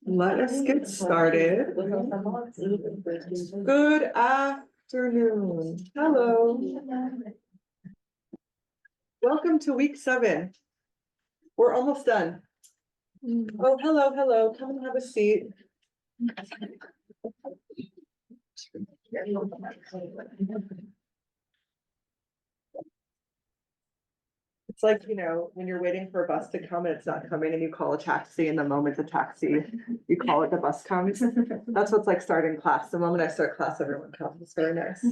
Let us get started. Good afternoon. Hello. Welcome to week 7. We're almost done. Oh, hello, hello. Come and have a seat. It's like, when you're waiting for a bus to come and it's not coming and you call a taxi, and the moment the taxi, you call it, the bus comes. That's what's like starting class. The moment I start class, everyone comes. It's very nice.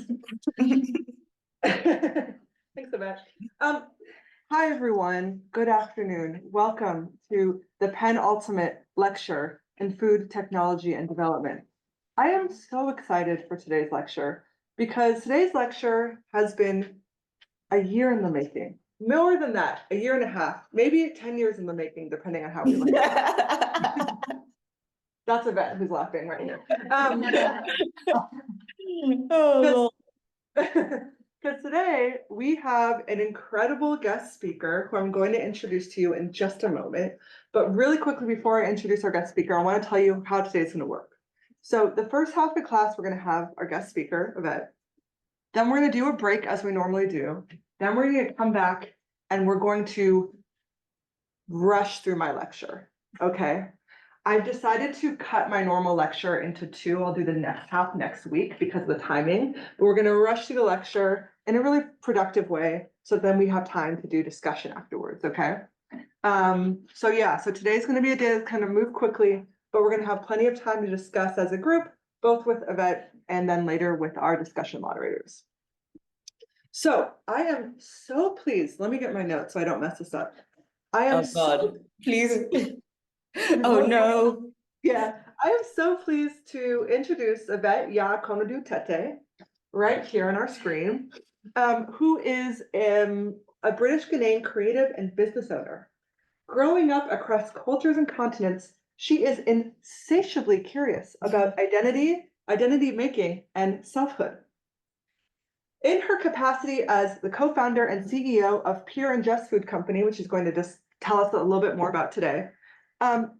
Thanks, Yvette. Hi, everyone. Good afternoon. Welcome to the penultimate lecture in food technology and development. I am so excited for today's lecture because today's lecture has been a year in the making. More than that, a year and a half, maybe 10 years in the making, depending on how we look at it. That's Yvette who's laughing right now. Because today we have an incredible guest speaker who I'm going to introduce to you in just a moment. But really quickly, before I introduce our guest speaker, I want to tell you how today's going to work. So the first half of the class, we're going to have our guest speaker, Yvette. Then we're going to do a break as we normally do. Then we're going to come back and we're going to rush through my lecture. Okay. I've decided to cut my normal lecture into 2. I'll do the next half next week because of the timing, but we're going to rush through the lecture in a really productive way. So then we have time to do discussion afterwards. Okay. So today's going to be a day to kind of move quickly, but we're going to have plenty of time to discuss as a group, both with Yvette and then later with our discussion moderators. So I am so pleased. Let me get my notes so I don't mess this up. I am Please. Oh no. Yeah, I am so pleased to introduce Yvette Tetteh right here on our screen, who is a British Ghanaian creative and business owner. Growing up across cultures and continents, she is insatiably curious about identity making, and selfhood. In her capacity as the co-founder and CEO of Pure and Just Food Company, which she's going to just tell us a little bit more about today,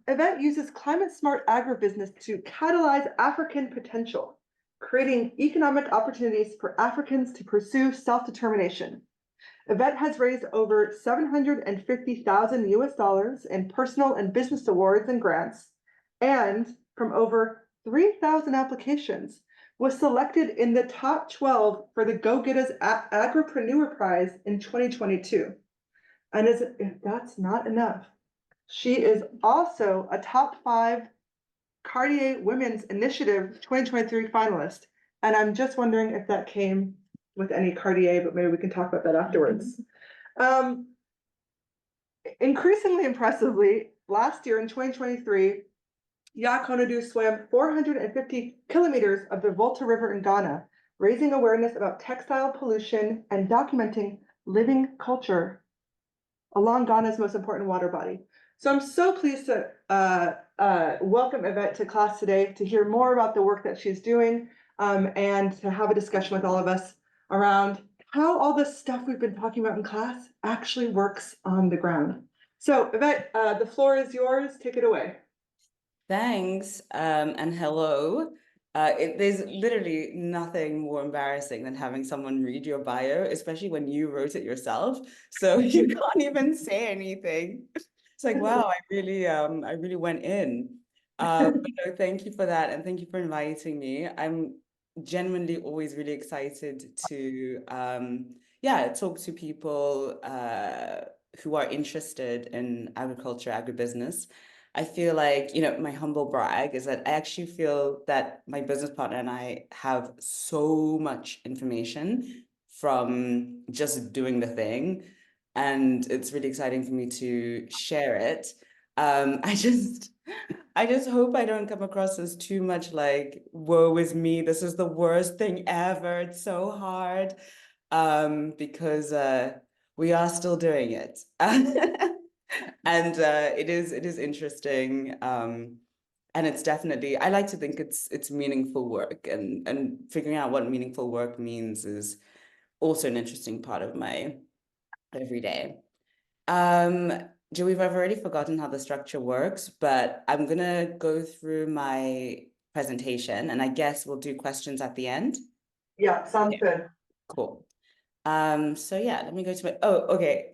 Yvette uses climate-smart agribusiness to catalyze African potential, creating economic opportunities for Africans to pursue self-determination. Yvette has raised over $750,000 US in personal and business awards and grants, and from over 3,000 applications, was selected in the top 12 for the Go Getters Agripreneur Prize in 2022. And if that's not enough, she is also a top 5 Cartier Women's Initiative 2023 finalist. And I'm just wondering if that came with any Cartier, but maybe we can talk about that afterwards. Increasingly impressively, last year in 2023, Konadu swam 450 kilometers of the Volta River in Ghana, raising awareness about textile pollution and documenting living culture along Ghana's most important water body. So I'm so pleased to welcome Yvette to class today to hear more about the work that she's doing, and to have a discussion with all of us around how all this stuff we've been talking about in class actually works on the ground. So Yvette, the floor is yours. Take it away. Thanks, and hello. There's literally nothing more embarrassing than having someone read your bio, especially when you wrote it yourself. So you can't even say anything. It's like, wow, I really went in. But no, thank you for that, and thank you for inviting me. I'm genuinely always really excited to talk to people who are interested in agriculture, agribusiness. I feel like, my humble brag is that I actually feel that my business partner and I have so much information from just doing the thing. And it's really exciting for me to share it. I just hope I don't come across as too much like, woe is me, this is the worst thing ever, it's so hard. Because we are still doing it. And it is interesting, and it's definitely, I like to think it's meaningful work, and figuring out what meaningful work means is also an interesting part of my everyday. Joeve, I've already forgotten how the structure works, but I'm gonna go through my presentation and I guess we'll do questions at the end. Yeah, sounds good. Cool. So yeah, let me go to my, okay.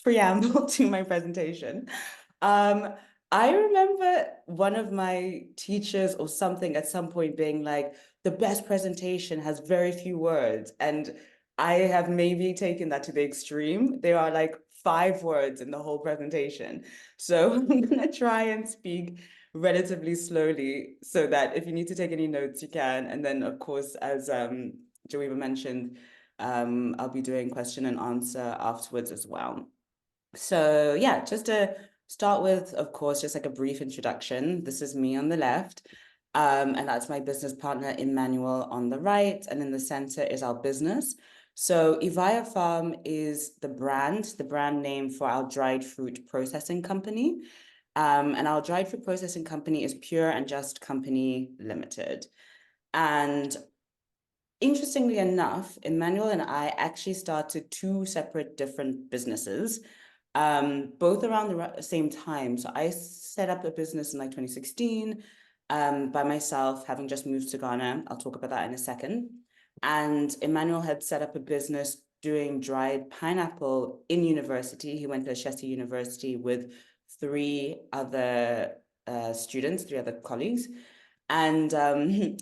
Preamble to my presentation. Um, I remember one of my teachers or something at some point being like, the best presentation has very few words. And I have maybe taken that to the extreme. There are like 5 words in the whole presentation. So I'm gonna try and speak relatively slowly so that if you need to take any notes, you can. And then of course, as Joeva mentioned, I'll be doing question and answer afterwards as well. So yeah, just to start with, of course, just like a brief introduction. This is me on the left, and that's my business partner, Emmanuel, on the right, and in the center is our business. So Yvette Farm is the brand name for our dried fruit processing company. And our dried fruit processing company is Pure and Just Company Limited. And interestingly enough, Emmanuel and I actually started 2 separate different businesses, both around the same time. So I set up a business in like 2016, by myself, having just moved to Ghana. I'll talk about that in a second. And Emmanuel had set up a business doing dried pineapple in university. He went to Ashesi University with 3 other students, 3 other colleagues. And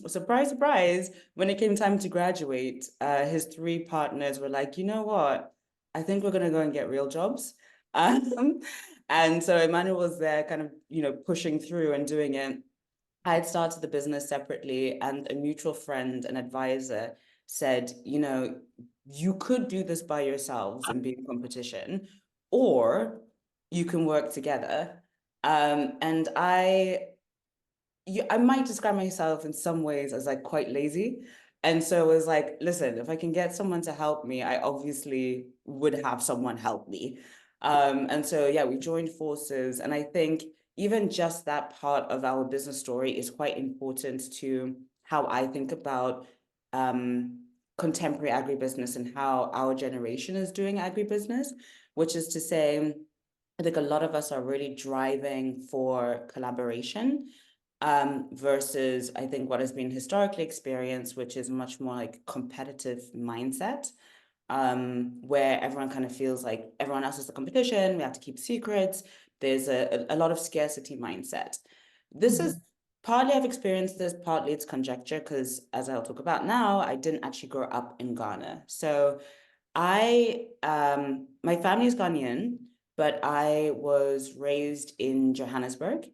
surprise, surprise, when it came time to graduate, his 3 partners were like, you know what? I think we're gonna go and get real jobs. Um, and so Emmanuel was there kind of, pushing through and doing it. I had started the business separately, and a mutual friend and advisor said, you could do this by yourselves and be in competition, or you can work together. And I might describe myself in some ways as like quite lazy. And so it was like, listen, if I can get someone to help me, I obviously would have someone help me. And so, yeah, we joined forces. And I think even just that part of our business story is quite important to how I think about contemporary agribusiness and how our generation is doing agribusiness, which is to say, I think a lot of us are really driving for collaboration, versus I think what has been historically experienced, which is much more like competitive mindset, where everyone kind of feels like everyone else is the competition, we have to keep secrets. There's a lot of scarcity mindset. This is partly I've experienced this, partly it's conjecture, because as I'll talk about now, I didn't actually grow up in Ghana. So my family is Ghanaian, but I was raised in Johannesburg.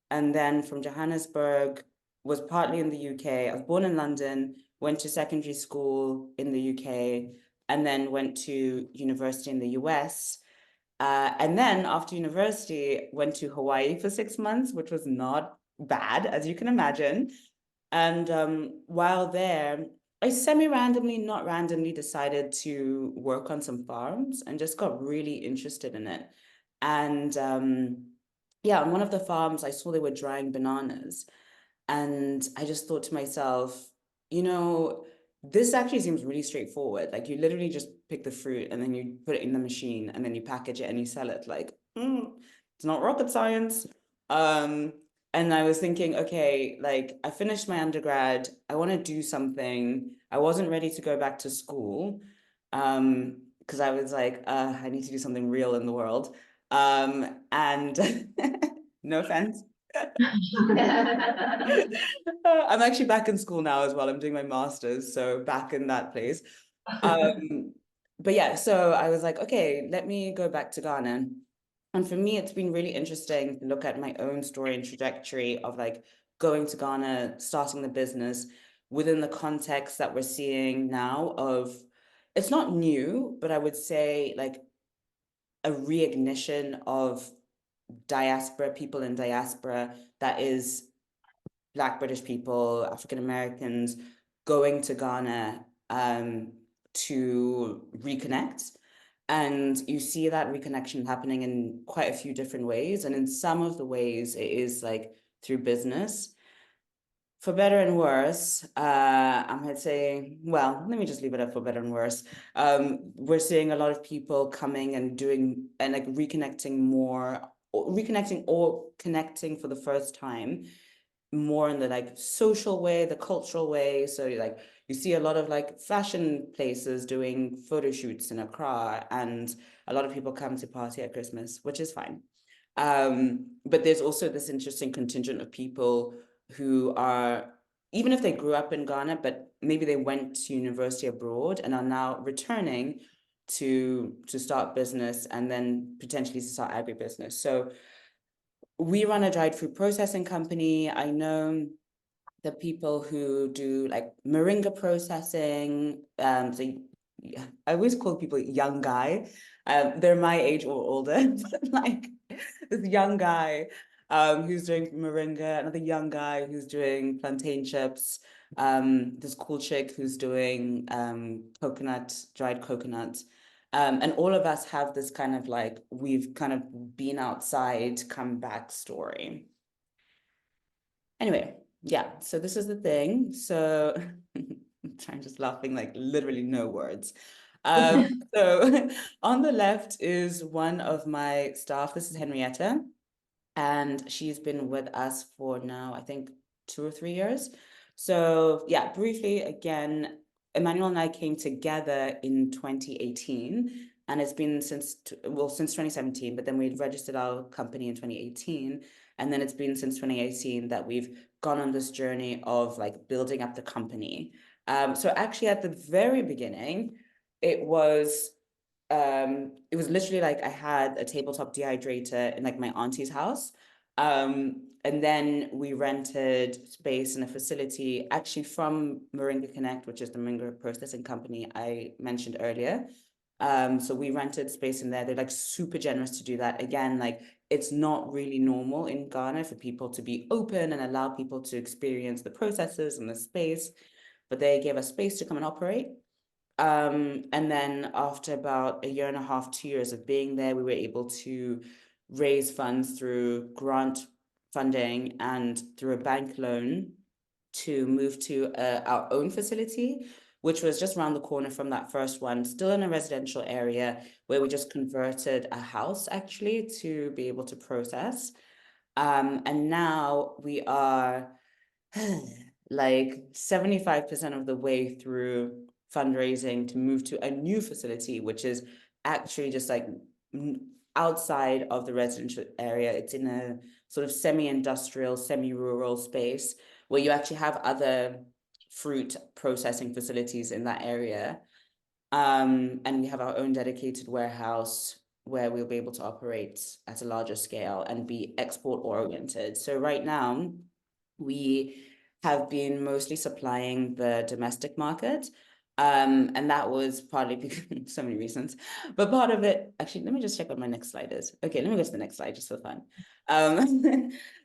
And then from Johannesburg, was partly in the UK. I was born in London, went to secondary school in the UK, and then went to university in the US. And then after university, went to Hawaii for 6 months, which was not bad, as you can imagine. And while there, I semi-randomly, not randomly, decided to work on some farms and just got really interested in it. And yeah, on one of the farms, I saw they were drying bananas. And I just thought to myself, you know, this actually seems really straightforward. Like you literally just pick the fruit and then you put it in the machine and then you package it and you sell it. Like, it's not rocket science. Um, and I was thinking, okay, like I finished my undergrad, I want to do something. I wasn't ready to go back to school, because I was like, I need to do something real in the world. And no offense. I'm actually back in school now as well. I'm doing my master's, so back in that place. But yeah, so I was like, okay, let me go back to Ghana. And for me, it's been really interesting to look at my own story and trajectory of like going to Ghana, starting the business within the context that we're seeing now of, it's not new, but I would say like a reignition of diaspora, people in diaspora, that is Black British people, African Americans going to Ghana to reconnect. And you see that reconnection happening in quite a few different ways. And in some of the ways, it is like through business. For better and worse, I'm gonna say, well, let me just leave it up for better and worse. We're seeing a lot of people coming and doing and like reconnecting or connecting for the first time more in the like social way, the cultural way. So like you see a lot of like fashion places doing photo shoots in Accra, and a lot of people come to party at Christmas, which is fine. But there's also this interesting contingent of people who are, even if they grew up in Ghana, but maybe they went to university abroad and are now returning to start business and then potentially to start agribusiness. So we run a dried fruit processing company. I know the people who do like moringa processing. So I always call people young guy. They're my age or older, but like this young guy who's doing moringa, another young guy who's doing plantain chips, this cool chick who's doing dried coconut. And all of us have this kind of like, we've kind of been outside, come back story. Anyway, yeah, so this is the thing. So I'm just laughing, like literally no words. So on the left is one of my staff. This is Henrietta, and she's been with us for now, I think 2 or 3 years. So yeah, briefly again, Emmanuel and I came together in 2018, and it's been since 2017, but then we registered our company in 2018, and then it's been since 2018 that we've gone on this journey of like building up the company. So actually at the very beginning, it was literally like I had a tabletop dehydrator in like my auntie's house. And then we rented space in a facility actually from Moringa Connect, which is the moringa processing company I mentioned earlier. So we rented space in there. They're like super generous to do that. Again, like it's not really normal in Ghana for people to be open and allow people to experience the processes and the space, but they gave us space to come and operate. And then after about 1.5 years, 2 years of being there, we were able to raise funds through grant funding and through a bank loan to move to our own facility, which was just around the corner from that first one, still in a residential area where we just converted a house actually to be able to process. And now we are like 75% of the way through fundraising to move to a new facility, which is actually just like outside of the residential area. It's in a sort of semi-industrial, semi-rural space where you actually have other fruit processing facilities in that area. And we have our own dedicated warehouse where we'll be able to operate at a larger scale and be export oriented. So right now, we have been mostly supplying the domestic market. And that was partly because so many reasons, but part of it, actually, let me just check what my next slide is. Okay, let me go to the next slide just for fun.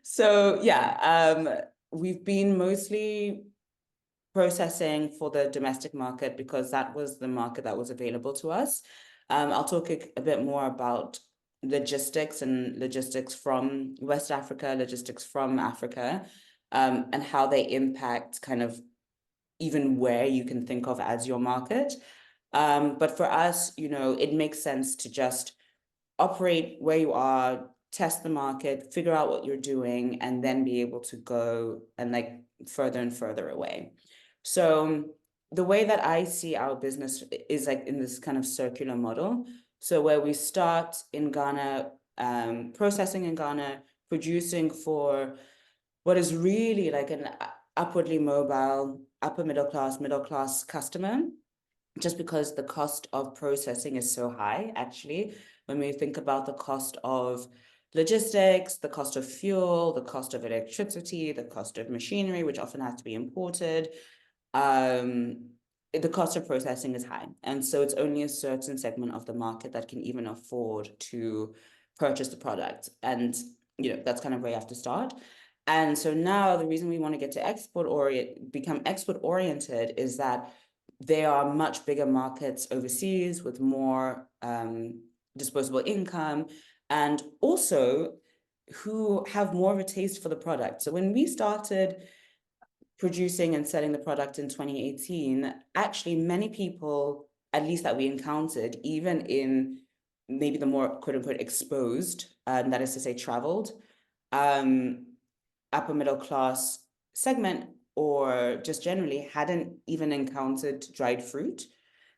So yeah, we've been mostly processing for the domestic market because that was the market that was available to us. I'll talk a bit more about logistics from West Africa, logistics from Africa, and how they impact kind of even where you can think of as your market. But for us, it makes sense to just operate where you are, test the market, figure out what you're doing, and then be able to go and like further and further away. So the way that I see our business is like in this kind of circular model. So where we start in Ghana, processing in Ghana, producing for what is really like an upwardly mobile, upper middle class customer, just because the cost of processing is so high, actually, when we think about the cost of logistics, the cost of fuel, the cost of electricity, the cost of machinery, which often has to be imported, the cost of processing is high. And so it's only a certain segment of the market that can even afford to purchase the product. And, that's kind of where you have to start. And so now the reason we want to get to become export oriented is that there are much bigger markets overseas with more disposable income, and also who have more of a taste for the product. So when we started, producing and selling the product in 2018, actually many people, at least that we encountered, even in maybe the more quote unquote exposed, that is to say traveled, upper middle class segment, or just generally hadn't even encountered dried fruit.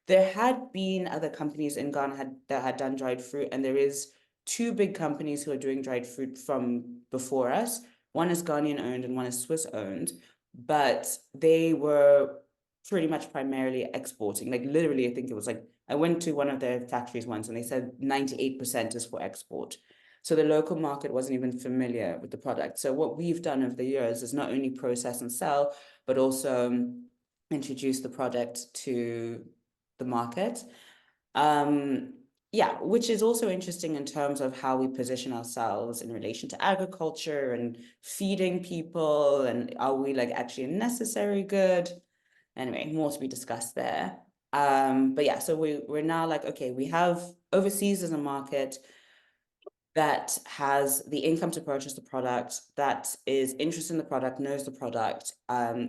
There had been other companies in Ghana that had done dried fruit, and there is two big companies who are doing dried fruit from before us. One is Ghanaian owned and one is Swiss owned, but they were pretty much primarily exporting. Like literally, I think it was like, I went to one of their factories once and they said 98% is for export. So the local market wasn't even familiar with the product. So what we've done over the years is not only process and sell, but also introduce the product to the market. Yeah, which is also interesting in terms of how we position ourselves in relation to agriculture and feeding people, and are we like actually a necessary good? Anyway, more to be discussed there. But yeah, so we're now like, okay, we have overseas as a market that has the income to purchase the product, that is interested in the product, knows the product,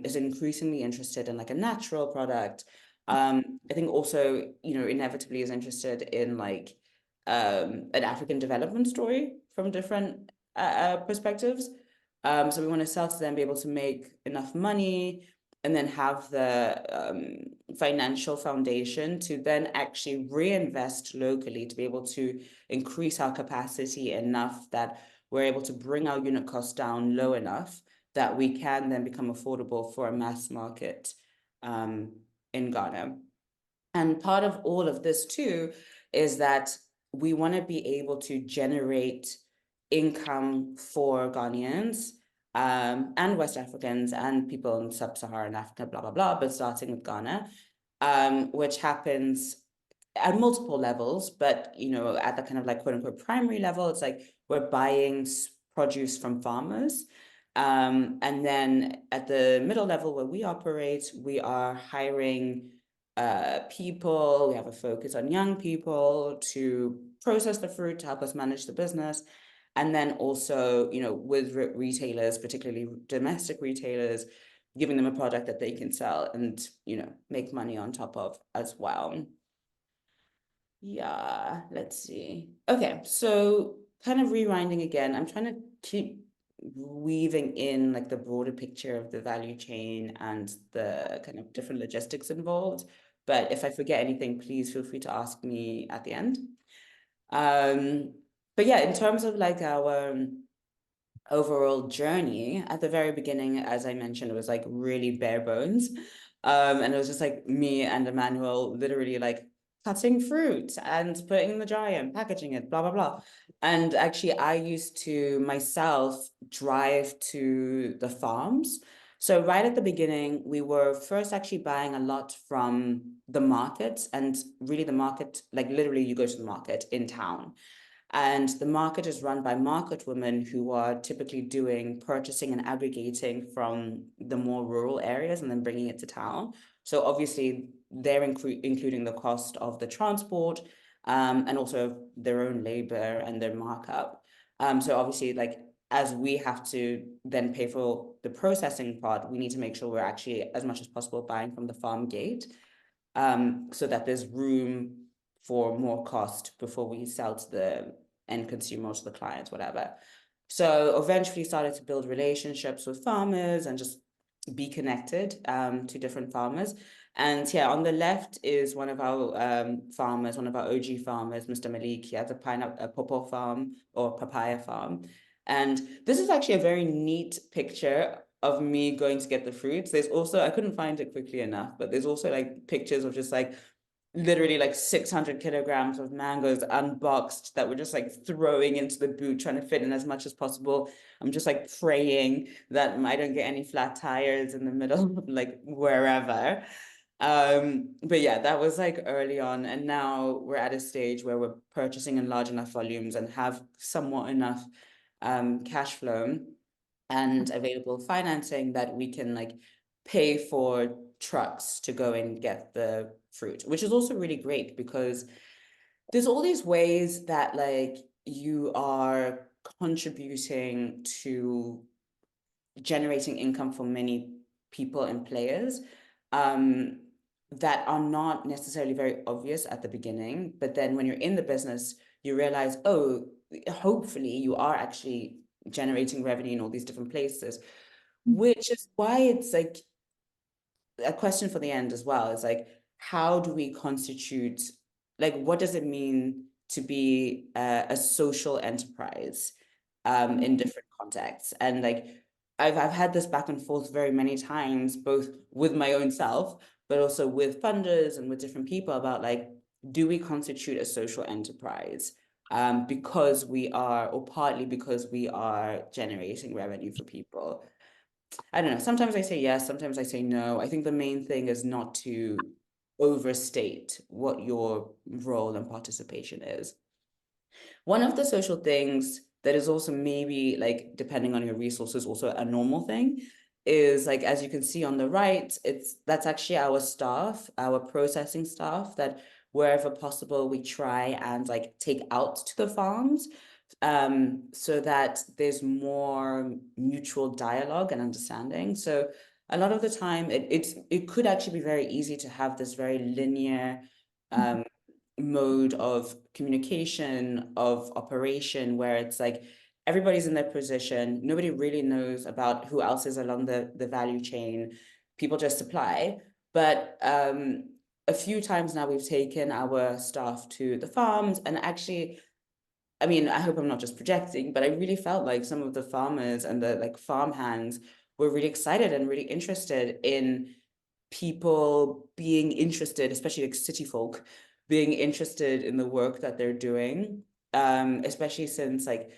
is increasingly interested in like a natural product. I think also, inevitably is interested in like an African development story from different perspectives. So we want to sell to them, be able to make enough money, and then have the financial foundation to then actually reinvest locally to be able to increase our capacity enough that we're able to bring our unit costs down low enough that we can then become affordable for a mass market in Ghana. And part of all of this too is that we want to be able to generate income for Ghanaians and West Africans and people in sub-Saharan Africa, blah, blah, blah, but starting with Ghana, which happens at multiple levels, but, at the kind of like quote unquote primary level, it's like we're buying produce from farmers. And then at the middle level where we operate, we are hiring people, we have a focus on young people to process the fruit, to help us manage the business. And then also, with retailers, particularly domestic retailers, giving them a product that they can sell and, make money on top of as well. Yeah, let's see. Okay, so kind of rewinding again, I'm trying to keep weaving in like the broader picture of the value chain and the kind of different logistics involved. But if I forget anything, please feel free to ask me at the end. But yeah, in terms of like our overall journey, at the very beginning, as I mentioned, it was like really bare bones. And it was just like me and Emmanuel literally like cutting fruit and putting in the dryer and packaging it, blah, blah, blah. And actually, I used to myself drive to the farms. So right at the beginning, we were first actually buying a lot from the market, and really the market, like literally you go to the market in town. And the market is run by market women who are typically doing purchasing and aggregating from the more rural areas and then bringing it to town. So obviously they're including the cost of the transport and also their own labor and their markup. So obviously, like, as we have to then pay for the processing part, we need to make sure we're actually, as much as possible, buying from the farm gate, so that there's room for more cost before we sell to the end consumer or to the clients, whatever. So eventually started to build relationships with farmers and just be connected to different farmers. And yeah, on the left is one of our farmers, one of our OG farmers, Mr. Malik. He has a pawpaw farm or papaya farm. And this is actually a very neat picture of me going to get the fruits. There's also, I couldn't find it quickly enough, but there's also like pictures of just like literally like 600 kilograms of mangoes unboxed that we're just like throwing into the boot, trying to fit in as much as possible. I'm just like praying that I don't get any flat tires in the middle, like wherever. But yeah, that was like early on. And now we're at a stage where we're purchasing in large enough volumes and have somewhat enough cash flow and available financing that we can like pay for trucks to go and get the fruit, which is also really great because there's all these ways that like you are contributing to generating income for many people and players that are not necessarily very obvious at the beginning, but then when you're in the business, you realize, oh, hopefully you are actually generating revenue in all these different places, which is why it's like a question for the end as well. Is like, how do we constitute, like, what does it mean to be a social enterprise in different contexts? And like, I've had this back and forth very many times, both with my own self, but also with funders and with different people about like, do we constitute a social enterprise because we are, or partly because we are generating revenue for people? I don't know. Sometimes I say yes, sometimes I say no. I think the main thing is not to overstate what your role and participation is. One of the social things that is also maybe like, depending on your resources, also a normal thing is like, as you can see on the right, that's actually our staff, our processing staff, that wherever possible, we try and like take out to the farms so that there's more mutual dialogue and understanding. So a lot of the time, it could actually be very easy to have this very linear mode of communication, of operation, where it's like everybody's in their position, nobody really knows about who else is along the value chain, people just supply. But a few times now we've taken our staff to the farms, and actually, I mean, I hope I'm not just projecting, but I really felt like some of the farmers and the like farm hands were really excited and really interested in people being interested, especially like city folk, being interested in the work that they're doing. Especially since like,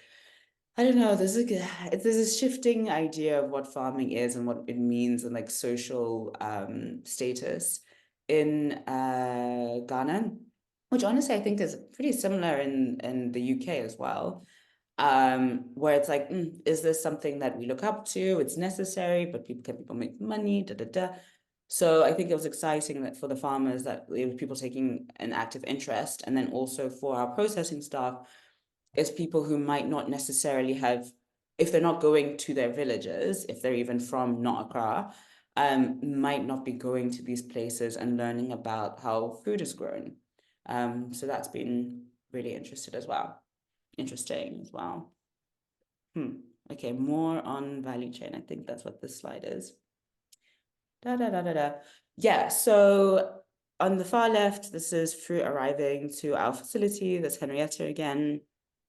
I don't know, there's a shifting idea of what farming is and what it means and like social status in Ghana, which honestly I think is pretty similar in the UK as well. Where it's like, is this something that we look up to? It's necessary, but people make money, da da da. So I think it was exciting that for the farmers that there were people taking an active interest, and then also for our processing staff, it's people who might not necessarily have, if they're not going to their villages, if they're even from not Accra, might not be going to these places and learning about how food is grown. So that's been really interesting as well. Okay, more on value chain. I think that's what this slide is. Yeah, so on the far left, this is fruit arriving to our facility. There's Henrietta again.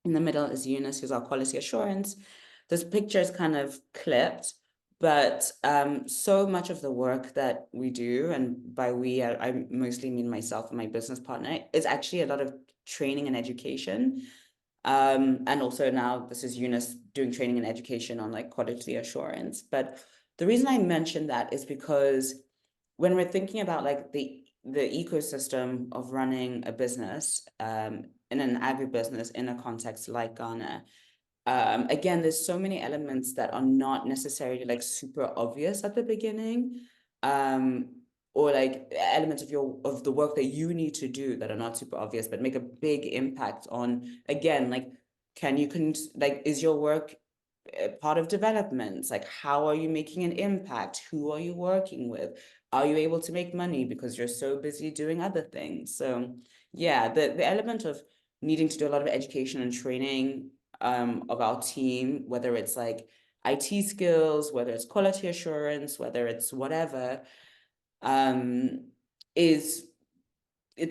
In the middle is Eunice, who's our quality assurance. This picture is kind of clipped, but so much of the work that we do, and by we, I mostly mean myself and my business partner, is actually a lot of training and education. And also now this is Eunice doing training and education on like quality assurance. But the reason I mention that is because when we're thinking about like the ecosystem of running a business in an agribusiness in a context like Ghana, again, there's so many elements that are not necessarily like super obvious at the beginning, or like elements of the work that you need to do that are not super obvious, but make a big impact on, again, like, like, is your work part of development? Like, how are you making an impact? Who are you working with? Are you able to make money because you're so busy doing other things? So yeah, the element of needing to do a lot of education and training of our team, whether it's like IT skills, whether it's quality assurance, whether it's whatever, it's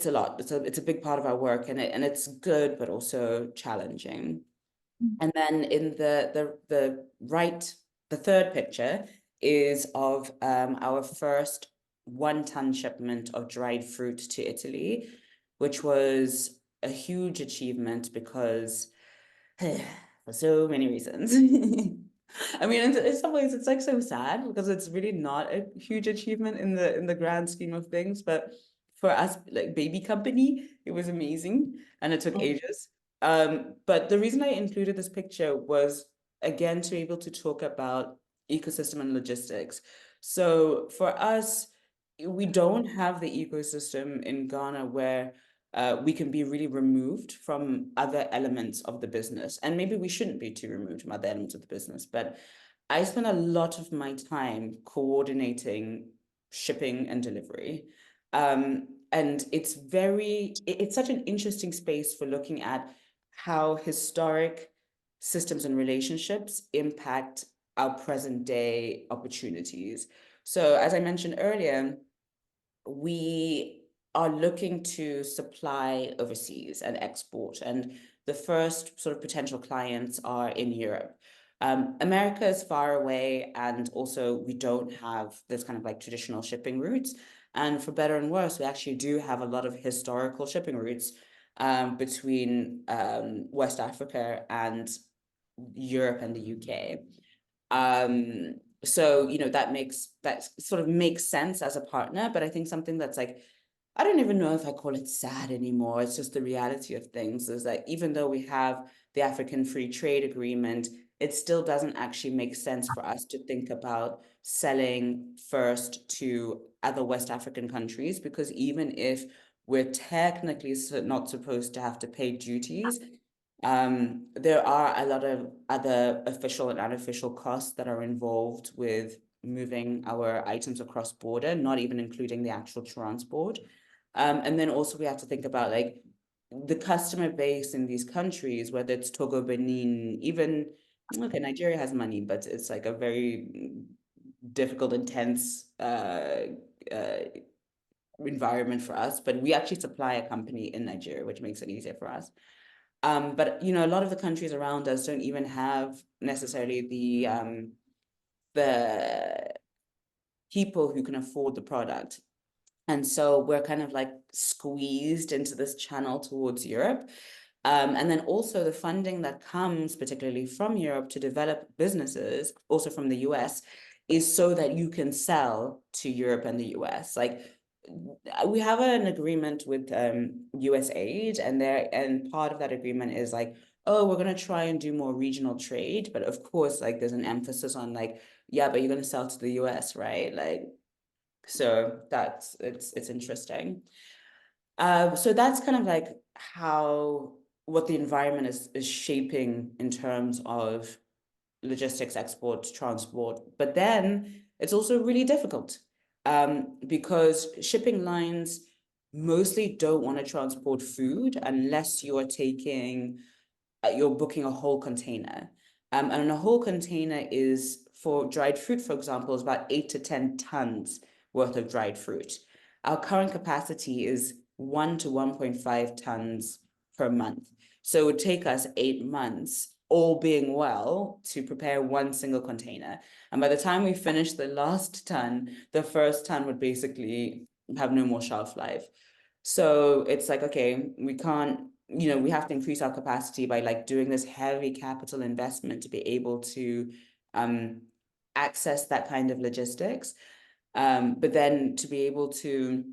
a lot. It's a big part of our work, and it's good, but also challenging. And then in the right, the third picture is of our first 1-ton shipment of dried fruit to Italy, which was a huge achievement because for so many reasons. I mean, in some ways, it's like so sad because it's really not a huge achievement in the grand scheme of things. But for us, like baby company, it was amazing, and it took ages. But the reason I included this picture was again to be able to talk about ecosystem and logistics. So for us, we don't have the ecosystem in Ghana where we can be really removed from other elements of the business. And maybe we shouldn't be too removed from other elements of the business. But I spend a lot of my time coordinating shipping and delivery. And it's such an interesting space for looking at how historic systems and relationships impact our present day opportunities. So as I mentioned earlier, we are looking to supply overseas and export, and the first sort of potential clients are in Europe. America is far away, and also we don't have this kind of like traditional shipping routes. And for better and worse, we actually do have a lot of historical shipping routes between West Africa and Europe and the UK. So, you know, that sort of makes sense as a partner, but I think something that's like, I don't even know if I call it sad anymore. It's just the reality of things is that even though we have the African Free Trade Agreement, it still doesn't actually make sense for us to think about selling first to other West African countries, because even if we're technically not supposed to have to pay duties, there are a lot of other official and unofficial costs that are involved with moving our items across border, not even including the actual transport. And then also we have to think about like the customer base in these countries, whether it's Togo, Benin, even, okay, Nigeria has money, but it's like a very difficult, intense environment for us. But we actually supply a company in Nigeria, which makes it easier for us. But you know, a lot of the countries around us don't even have necessarily the people who can afford the product. And so we're kind of like squeezed into this channel towards Europe. And then also the funding that comes, particularly from Europe, to develop businesses, also from the US, is so that you can sell to Europe and the US. Like we have an agreement with USAID, and part of that agreement is like, oh, we're gonna try and do more regional trade, but of course, like there's an emphasis on like, yeah, but you're gonna sell to the US, right? Like, so it's interesting. So that's kind of like how what the environment is shaping in terms of logistics, export, transport. But then it's also really difficult because shipping lines mostly don't want to transport food unless you are you're booking a whole container. And a whole container is for dried fruit, for example, is about 8 to 10 tons worth of dried fruit. Our current capacity is 1 to 1.5 tons per month. So it would take us 8 months, all being well, to prepare one single container. And by the time we finish the last ton, the first ton would basically have no more shelf life. So it's like, okay, we can't, you know, we have to increase our capacity by like doing this heavy capital investment to be able to access that kind of logistics. But then to be able to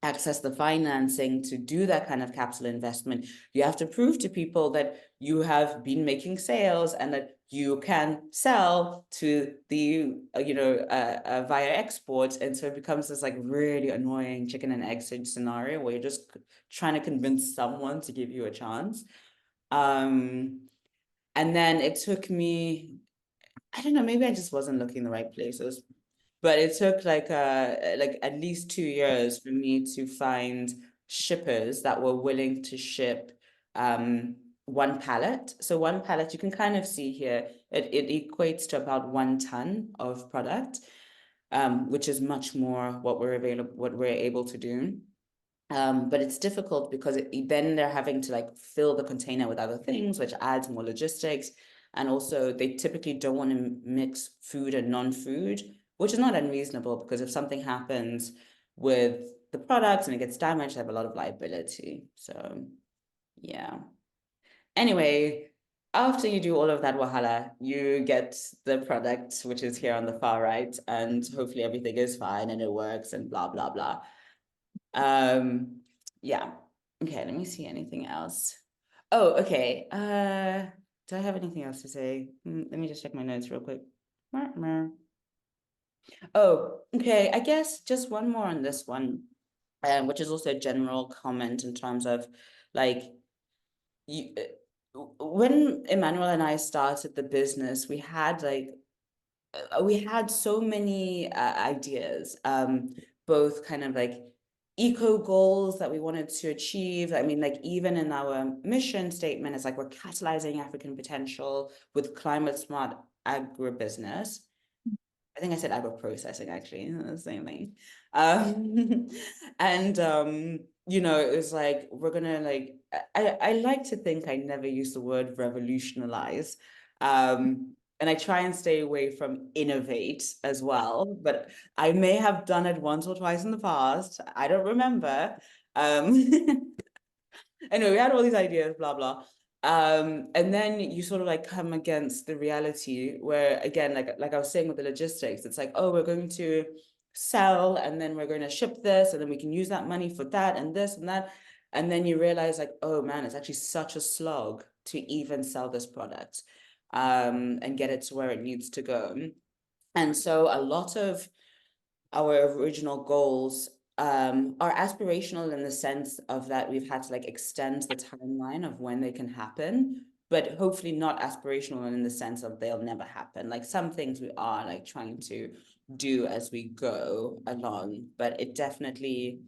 access the financing to do that kind of capital investment, you have to prove to people that you have been making sales and that you can sell to the via export. And so it becomes this like really annoying chicken and egg scenario where you're just trying to convince someone to give you a chance. And then it took me, I don't know, maybe I just wasn't looking in the right places. But it took like at least 2 years for me to find shippers that were willing to ship one pallet. So one pallet, you can kind of see here, it equates to about 1 ton of product, which is much more what we're able to do. But it's difficult because then they're having to like fill the container with other things, which adds more logistics. And also they typically don't want to mix food and non-food, which is not unreasonable because if something happens with the products and it gets damaged, they have a lot of liability. So yeah. Anyway, after you do all of that wahala, you get the product, which is here on the far right, and hopefully everything is fine and it works and blah, blah, blah. Yeah. Okay, let me see anything else. Oh, okay. Do I have anything else to say? Let me just check my notes real quick. Oh, okay. I guess just one more on this one, which is also a general comment in terms of like when Emmanuel and I started the business, we had like we had so many ideas, both kind of like eco goals that we wanted to achieve. I mean, like even in our mission statement, it's like we're catalyzing African potential with climate smart agribusiness. I think I said agro-processing actually, the same thing. Um, and you know, it was like we're gonna like I like to think I never use the word revolutionize. And I try and stay away from innovate as well, but I may have done it once or twice in the past. I don't remember. Um, anyway, we had all these ideas, blah blah. And then you sort of like come against the reality where again, like I was saying with the logistics, it's like, oh, we're going to sell and then we're going to ship this and then we can use that money for that and this and that. And then you realize like, oh man, it's actually such a slog to even sell this product and get it to where it needs to go. And so a lot of our original goals are aspirational in the sense of that we've had to like extend the timeline of when they can happen, but hopefully not aspirational in the sense of they'll never happen. Like some things we are like trying to do as we go along, but it definitely,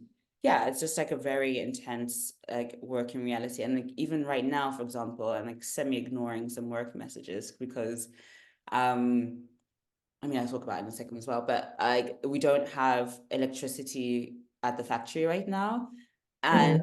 yeah, it's just like a very intense like working reality. And like even right now, for example, I'm like semi-ignoring some work messages because I mean, I'll talk about it in a second as well, but we don't have electricity at the factory right now. And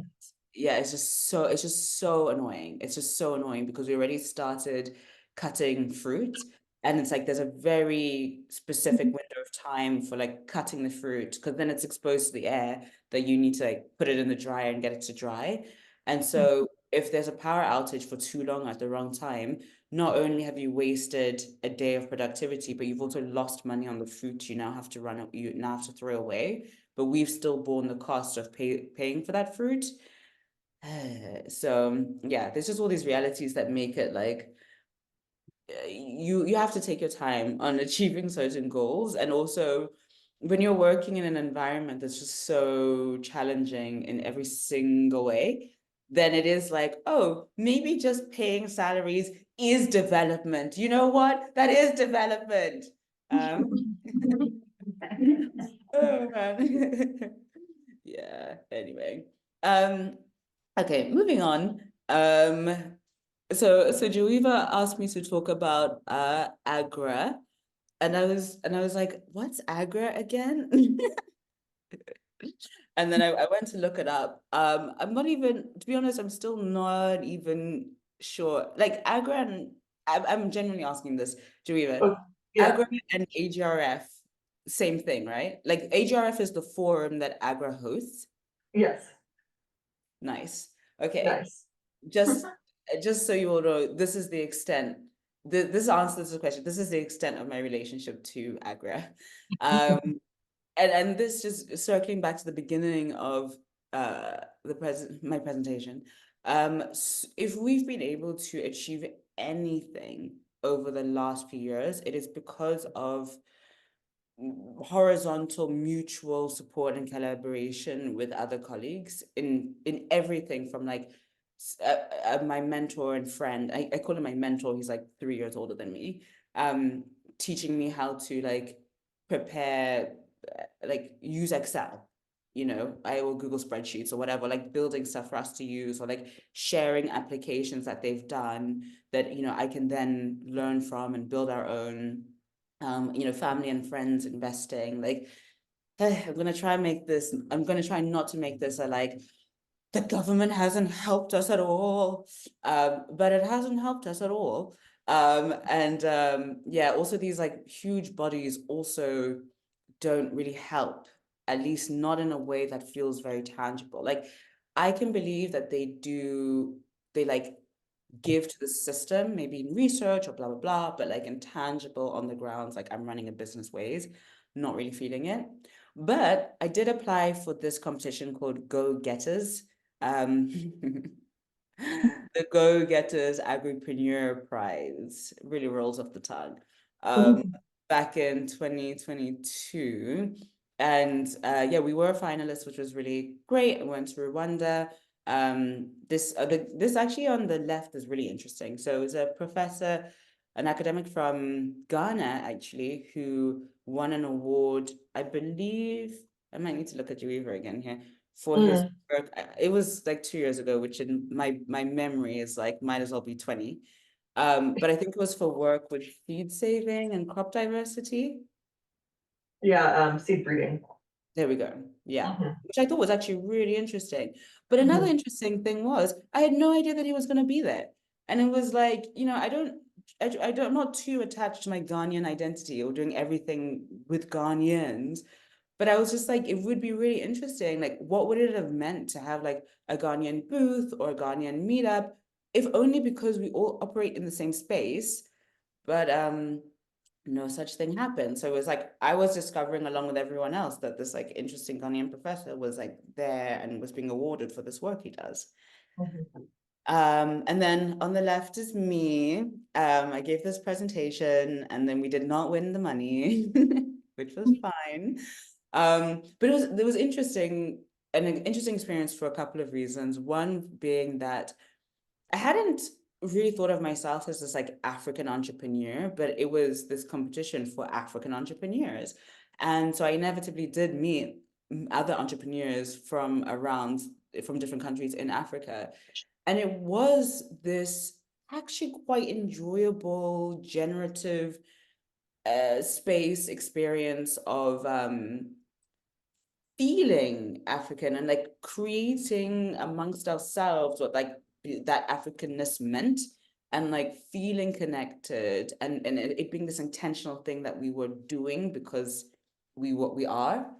yeah, it's just so annoying. It's just so annoying because we already started cutting fruit. And it's like there's a very specific window of time for like cutting the fruit because then it's exposed to the air that you need to like put it in the dryer and get it to dry. And so if there's a power outage for too long at the wrong time, not only have you wasted a day of productivity, but you've also lost money on the fruit you now have to you now have to throw away. But we've still borne the cost of paying for that fruit. So yeah, there's just all these realities that make it like you have to take your time on achieving certain goals. And also when you're working in an environment that's just so challenging in every single way, then it is like, oh, maybe just paying salaries is development. You know what? That is development. Oh man. Yeah, anyway. Okay, moving on. So Joeva asked me to talk about Agra, and I was like, what's Agra again? And then I went to look it up. I'm not even, to be honest, I'm still not even sure. Like Agra and I'm genuinely asking this, Joeva. Oh, yeah, Agra and AGRF, same thing, right? Like AGRF is the forum that Agra hosts. yes, Nice. Okay. nice. Just just so you all know, this is the extent. This answers the question. This is the extent of my relationship to Agra. And this just circling back to the beginning of my presentation. If we've been able to achieve anything over the last few years, it is because of horizontal mutual support and collaboration with other colleagues in everything from like my mentor and friend. I call him my mentor. He's like 3 years older than me. Teaching me how to like prepare, like use Excel. You know, I will Google spreadsheets or whatever, like building stuff for us to use or like sharing applications that they've done that, you know, I can then learn from and build our own you know, family and friends investing. Like, I'm gonna try and make this, I'm gonna try not to make this a like, the government hasn't helped us at all. But it hasn't helped us at all. Yeah, also these like huge bodies also don't really help, at least not in a way that feels very tangible. Like I can believe that they like give to the system, maybe in research or blah, blah, blah, but like intangible on the grounds, like I'm running a business ways, not really feeling it. But I did apply for this competition called Go Getters. Um, the Go Getters Agripreneur Prize really rolls off the tongue. Back in 2022. And yeah, we were finalists, which was really great. I went to Rwanda. This actually on the left is really interesting. So it was a professor an academic from Ghana, actually, who won an award, I believe, I might need to look at Joeva again here, for his work. It was like 2 years ago, which in my memory is like, might as well be 20. But I think it was for work with seed saving and crop diversity. Yeah, seed breeding. There we go. Yeah. Mhm. Which I thought was actually really interesting. But another interesting thing was I had no idea that he was going to be there. And it was like, I'm not too attached to my Ghanaian identity or doing everything with Ghanaians. But I was just like, it would be really interesting. Like, what would it have meant to have like a Ghanaian booth or a Ghanaian meetup, if only because we all operate in the same space, but no such thing happened. So it was like I was discovering along with everyone else that this like interesting Ghanaian professor was like there and was being awarded for this work he does. And then on the left is me. I gave this presentation and then we did not win the money, which was fine. But it was interesting, an interesting experience for a couple of reasons. One being that I hadn't really thought of myself as this like African entrepreneur, but it was this competition for African entrepreneurs. And so I inevitably did meet other entrepreneurs from different countries in Africa. And it was this actually quite enjoyable, generative space experience of feeling African and like creating amongst ourselves what like that Africanness meant and like feeling connected and it being this intentional thing that we were doing because we are.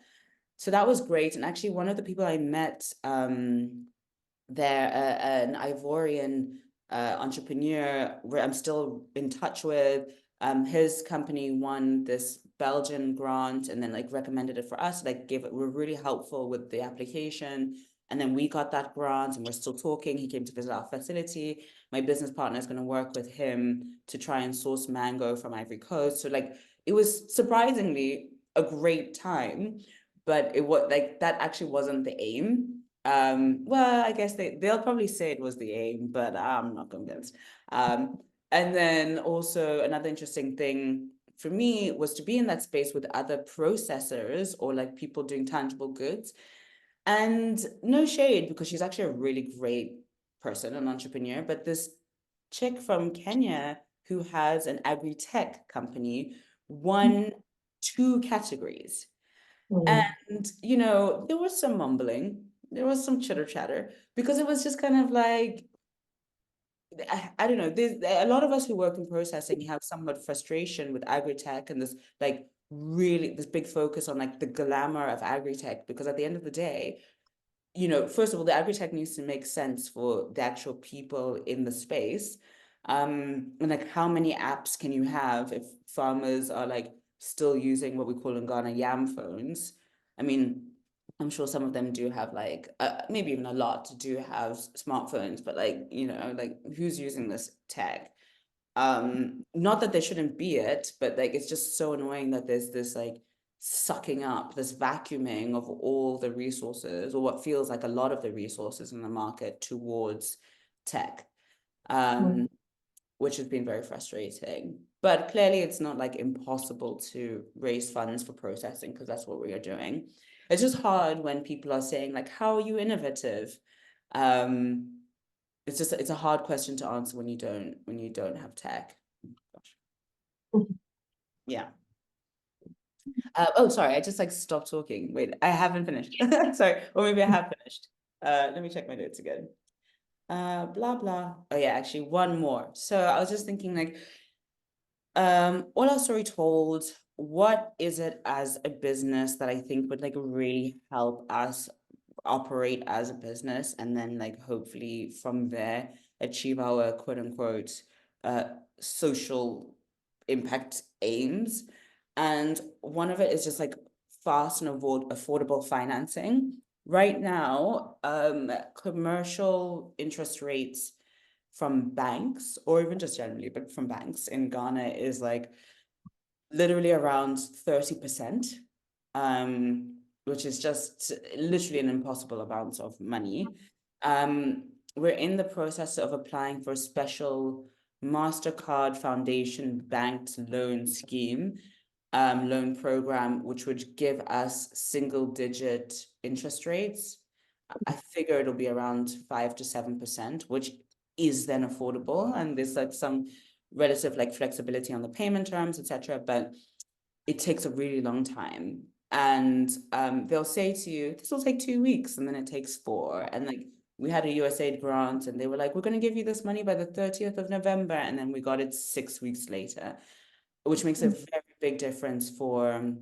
So that was great. And actually one of the people I met there, an Ivorian entrepreneur where I'm still in touch with. His company won this Belgian grant and then like recommended it for us. Like were really helpful with the application. And then we got that grant and we're still talking. He came to visit our facility. My business partner is going to work with him to try and source mango from Ivory Coast. So like it was surprisingly a great time, but it was like that actually wasn't the aim. Well, I guess they'll probably say it was the aim, but I'm not convinced. And then also another interesting thing for me was to be in that space with other processors or like people doing tangible goods. And no shade, because she's actually a really great person, an entrepreneur, but this chick from Kenya who has an agri-tech company won 2 categories. And, there was some mumbling, there was some chitter chatter, because it was just kind of like, I don't know, there's a lot of us who work in processing have somewhat frustration with agri-tech and this like really this big focus on like the glamour of agri-tech, because at the end of the day, first of all, the agri-tech needs to make sense for the actual people in the space. And like how many apps can you have if farmers are like still using what we call in Ghana yam phones? I mean, I'm sure some of them do have like maybe even a lot do have smartphones, but like, like who's using this tech? Not that there shouldn't be it, but like it's just so annoying that there's this like sucking up, this vacuuming of all the resources, or what feels like a lot of the resources in the market towards tech, which has been very frustrating. But clearly it's not like impossible to raise funds for processing, because that's what we are doing. It's just hard when people are saying like, how are you innovative? It's a hard question to answer when you don't have tech. Gosh. Yeah. Oh, sorry, I just like stopped talking. Wait, I haven't finished. Sorry, or maybe I have finished. Let me check my notes again. Blah blah. Oh yeah, actually one more. So I was just thinking like, all our story told, what is it as a business that I think would like really help us operate as a business, and then like hopefully from there achieve our quote unquote social impact aims. And one of it is just like fast and affordable financing. Right now, commercial interest rates from banks, or even just generally, but from banks in Ghana is like literally around 30%, which is just literally an impossible amount of money. We're in the process of applying for a special MasterCard Foundation banked loan scheme, loan program, which would give us single-digit interest rates. I figure it'll be around 5 to 7%, which is then affordable, and there's like some relative like flexibility on the payment terms, etc. But it takes a really long time, and they'll say to you, "This will take 2 weeks," and then it takes 4. And like we had a USAID grant, and they were like, "We're going to give you this money by the 30th of November," and then we got it 6 weeks later, which makes a very big difference for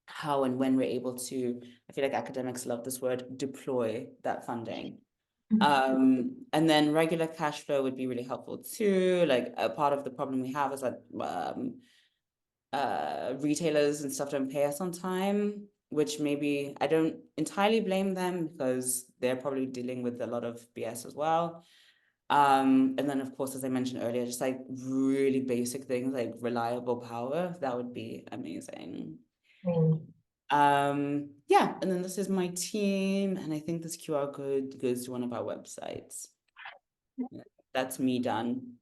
how and when we're able to, I feel like academics love this word, deploy that funding. And then regular cash flow would be really helpful too. Like a part of the problem we have is that retailers and stuff don't pay us on time, which maybe I don't entirely blame them because they're probably dealing with a lot of BS as well. And then of course, as I mentioned earlier, just like really basic things like reliable power, that would be amazing. Yeah, and then this is my team, and I think this QR code goes to one of our websites. That's me done.